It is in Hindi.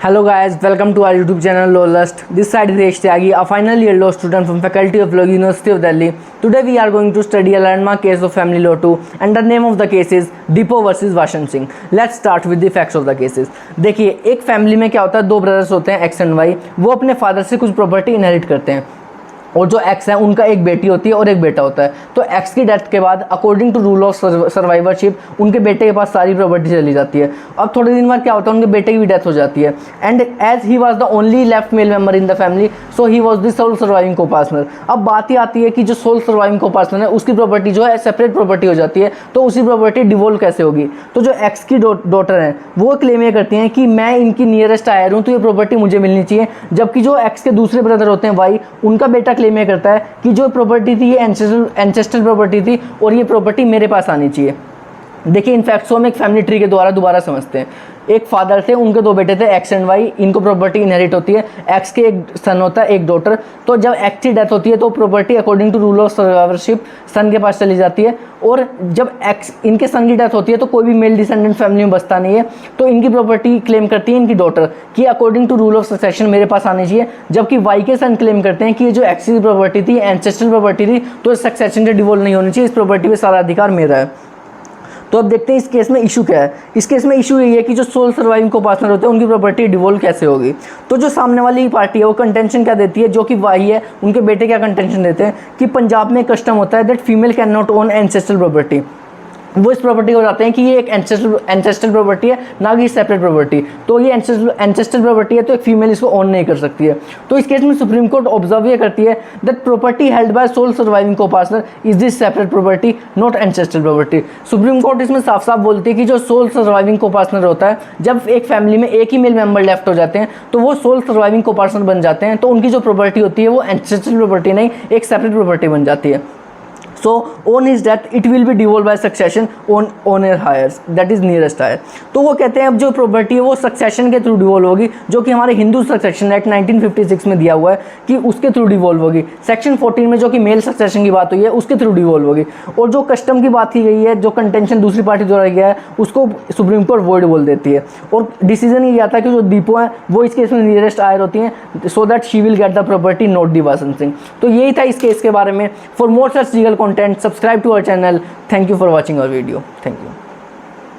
Hello guys, welcome to our YouTube channel Lawlust. This side is Rish Tyagi, a final year law student from Faculty of Law, University of Delhi. Today we are going to study a landmark case of Family Law 2 and the name of the case is Depot versus Vashan Singh. Let's start with the facts of the cases. देखिए एक फैमिली में क्या होता है, दो ब्रदर्स होते हैं एक्स एंड वाई, वो अपने फादर से कुछ प्रॉपर्टी इनहेरिट करते हैं और जो एक्स है उनका एक बेटी होती है और एक बेटा होता है। तो एक्स की डेथ के बाद according to rule of survivorship उनके बेटे के पास सारी प्रॉपर्टी चली जाती है। अब थोड़े दिन बाद क्या होता है, उनके बेटे की भी डेथ हो जाती है and as he was the only left male member in the family so he was the sole surviving coparcener. अब बात ही आती है कि जो सोल सर्वाइविंग को पार्टनर है उसकी प्रॉपर्टी जो है सेपरेट प्रॉपर्टी हो जाती है, तो उसी प्रॉपर्टी डिवोल्व कैसे होगी। तो जो एक्स की डॉटर है वो क्लेम ये करती हैं कि मैं इनकी नियरेस्ट आयर हूँ तो ये प्रॉपर्टी मुझे मिलनी चाहिए, जबकि जो एक्स के दूसरे ब्रदर होते हैं वाई, उनका बेटा क्लेम ये करता है कि जो प्रॉपर्टी थी ये एंसेस्ट्रल प्रॉपर्टी थी और ये प्रॉपर्टी मेरे पास आनी चाहिए। देखिए इन फैक्ट्स को हम एक फैमिली ट्री के द्वारा दोबारा समझते हैं। एक फादर थे, उनके दो बेटे थे एक्स एंड वाई, इनको प्रॉपर्टी इनहेरिट होती है। एक्स के एक सन होता है, एक डॉटर। तो जब एक्स की डेथ होती है तो property according to rule of survivorship son के पास चली जाती है, और जब एक्स इनके सन की डेथ होती है तो कोई भी मेल डिसेंडेंट फैमिली में बचता नहीं है, तो इनकी प्रॉपर्टी क्लेम करती है इनकी डॉटर कि according to rule of succession मेरे पास आनी चाहिए, जबकि वाई के सन क्लेम करते हैं कि ये जो एक्स की प्रॉपर्टी थी एंसेस्ट्रल प्रॉपर्टी थी तो सक्सेशन से डिवोल्व नहीं होनी चाहिए, इस प्रॉपर्टी में सारा अधिकार मेरा है। तो अब देखते हैं इस केस में इशू क्या है। इस केस में इशू यही है कि जो सोल सर्वाइविंग को पार्टनर होते हैं उनकी प्रॉपर्टी डिवोल्व कैसे होगी। तो जो सामने वाली पार्टी है वो कंटेंशन क्या देती है, जो कि वाई है, उनके बेटे क्या कंटेंशन देते हैं कि पंजाब में कस्टम होता है that female can not own ancestral property. वो इस प्रॉपर्टी को बताते हैं कि ये एक एंसेस्ट्रल प्रॉपर्टी है, ना कि सेपरेट प्रॉपर्टी। तो ये एंसेस्ट्रल प्रॉपर्टी है तो एक फीमेल इसको ओन नहीं कर सकती है। तो इस केस में सुप्रीम कोर्ट ऑब्जर्व ये करती है that property held by sole surviving copartner is this separate property not ancestral property. Supreme Court इसमें साफ साफ बोलती है कि जो सोल सर्वाइविंग को पार्टनर होता है, जब एक फैमिली में एक ही मेल मेंबर लेफ्ट हो जाते हैं तो वो सोल सर्वाइविंग को पार्टनर बन जाते हैं, तो उनकी जो प्रॉपर्टी होती है वो एंसेस्ट्रल प्रॉपर्टी नहीं, एक सेपरेट प्रॉपर्टी बन जाती है। So on his death it will be devolved by succession on heir heirs, that is nearest heir। तो वो कहते हैं अब जो प्रॉपर्टी है वो सक्सेशन के थ्रू डिवोल्व होगी, जो कि हमारे हिंदू सक्सेशन एक्ट 1956 में दिया हुआ है कि उसके थ्रू डिवोल्व होगी। सेक्शन 14 में जो कि मेल सक्सेशन की बात हुई है उसके थ्रू डिवोल्व होगी। और जो कस्टम की बात की गई है, जो कंटेंशन दूसरी पार्टी द्वारा किया है, उसको सुप्रीम कोर्ट वॉइड बोल देती है। और डिसीजन ये आता है कि जो दीपो है वो इस केस में नियरेस्ट आयर होती हैं so that she will get the property not the Vasan Singh. तो यही था इस केस के बारे में। For more such legal content, subscribe to our channel. Thank you for watching our video. Thank you.